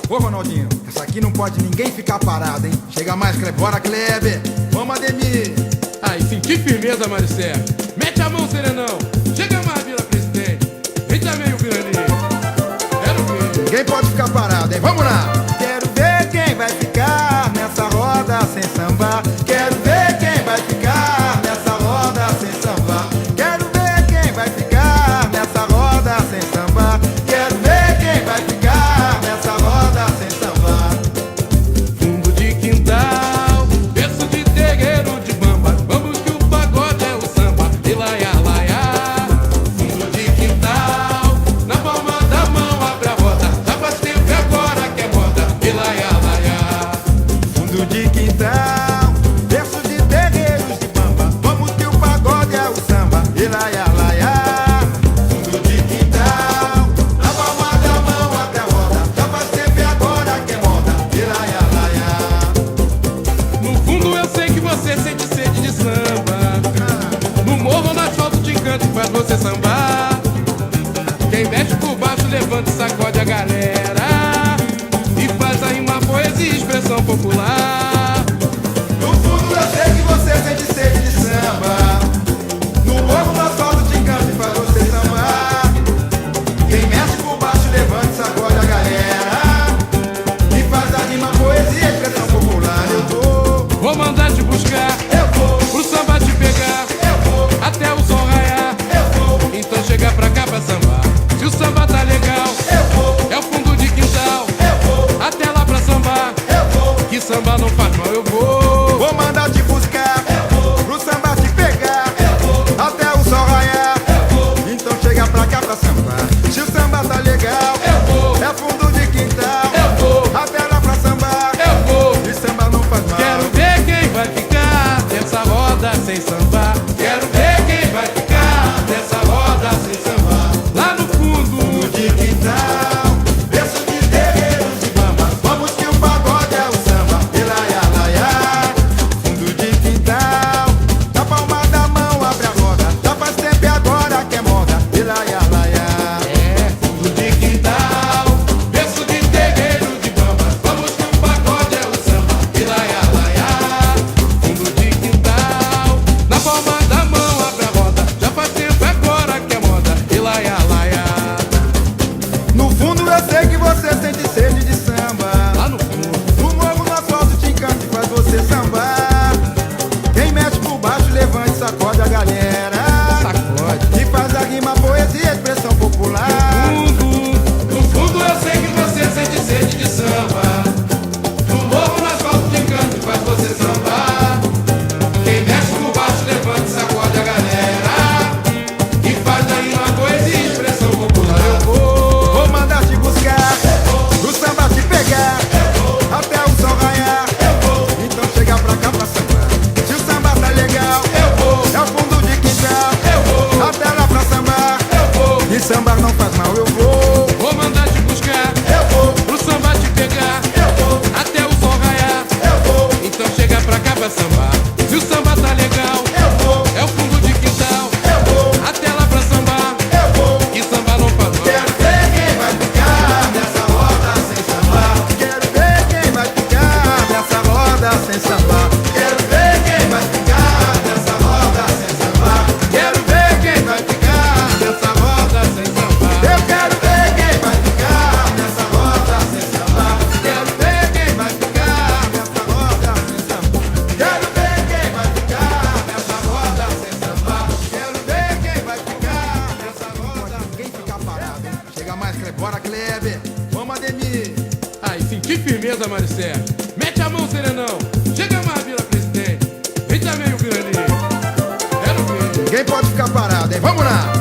Ô Ronaldinho, essa aqui não pode ninguém ficar parado, hein? Chega mais, Kleber. Bora, Kleber. Vamos, Ademir. Aí, senti firmeza, Maricé. Mete a mão, Serenão. Chega mais, Vila Presidente. Vem também o Graninho. Quero ver. Ninguém pode ficar parado, hein? Vamos lá. Quero ver quem vai ficar nessa roda sem sambar. Quero ver quem vai ficar nessa roda sem sambar. Quero ver quem vai ficar nessa roda sem sambar. Quero ver quem vai ficar nessa roda sem sambar. Fundo de quintal, berço de terreiro de bamba. Vamos que o pagode é o samba. E laia, laia. Fundo de quintal, na palma da mão abre a roda. Já faz tempo e agora que é moda. E laia, laia. Fundo de quintal, berço de terreiros de bamba. Vamos que o pagode é o samba. E laia, laia. Fundo de quintal, na palma da mão abre a roda. Já faz tempo e agora que é moda. E laia, laia. No fundo eu sei que você sente sede de samba. No morro ou no asfalto te encanta e faz você sambar. Quem mexe por baixo levanta e sacode a galera. E faz a rima, poesia e expressão popular. No fundo eu sei que você sente sede de samba. No morro, no asfalto te encanta e faz você sambar. Quem mexe por baixo levanta e sacode a galera. E faz a rima, poesia e expressão popular. Vou mandar te buscar, Eu vou, pro samba te pegar, eu vou, até o sol raiar. eu vou, Então chega pra cá pra sambar. Se o samba tá legal, eu vou, é o fundo de quintal, eu vou, até lá pra sambar. eu vou. Que samba não faz mal, eu vou. Vou mandar te buscar, eu vou, pro samba te pegar, eu vou, até o sol raiar, eu vou. Então chega pra cá pra sambar. Se o samba tá legal, Eu vou, é fundo de quintal, eu vou, até lá pra sambar. eu vou. E samba não faz mal. Quero ver quem vai ficar nessa roda sem sambar. Quero ver quem vai ficar nessa roda sem sambar. Lá no fundo de quintal, berço de terreiros de bamba. Vamos que o pagode é o samba. E laia, laia. Fundo de quintal, na palma da mão abre a roda. Já faz tempo e agora que é moda. E laia, laia. é fundo de quintal, berço de terreiro de bamba. Vamos que o pagode é o samba. E laia, laia. Fundo de quintal, na palma da mão abre a roda. Já faz tempo agora que é moda. E laia, laia. No fundo eu sei que você sente sede de samba. Lá no fundo. No morro, no asfalto te encanta e faz você sambar. Quem mexe por baixo levanta e sacode a galera. Sacode. E faz a rima, poesia e expressão popular. No fundo eu sei que você sente sede de samba. No morro, no asfalto te encanta e faz você sambar. Quem mexe por baixo levanta e sacode a galera. E faz da rima, poesia e expressão popular. Eu Vou mandar te buscar, pro samba te pegar, até o sol raiar. Então chega pra cá pra sambar. Se o samba tá legal, é o fundo de quintal, até lá pra sambar. E sambar não faz mal, eu vou mandar te buscar, pro samba te pegar, até o sol raiar. Então chega pra cá pra sambar. Se o samba tá legal, é o fundo de quintal, até lá pra sambar. Que samba não faz mal. Quero ver quem vai ficar nessa roda sem sambar. Quero ver quem vai ficar nessa roda sem sambar. Quero ver quem vai ficar nessa roda sem sambar. Quero ver quem vai ficar nessa roda sem sambar. Eu quero ver quem vai ficar nessa roda sem sambar. Quero ver quem vai ficar Nessa roda sem sambar. Quero ver quem vai ficar nessa roda sem sambar. Quero ver quem vai ficar nessa roda. Ninguém ficar parado, hein? Chega mais, Kleber. Bora, Kleber. Vamos, Ademir. Aí, senti firmeza, Maricé. Mete a mão, Serenão. Chega mais, Vila Presidente. Vem também o Graninho. Quero ver. Ninguém pode ficar parado, hein? Vamos lá.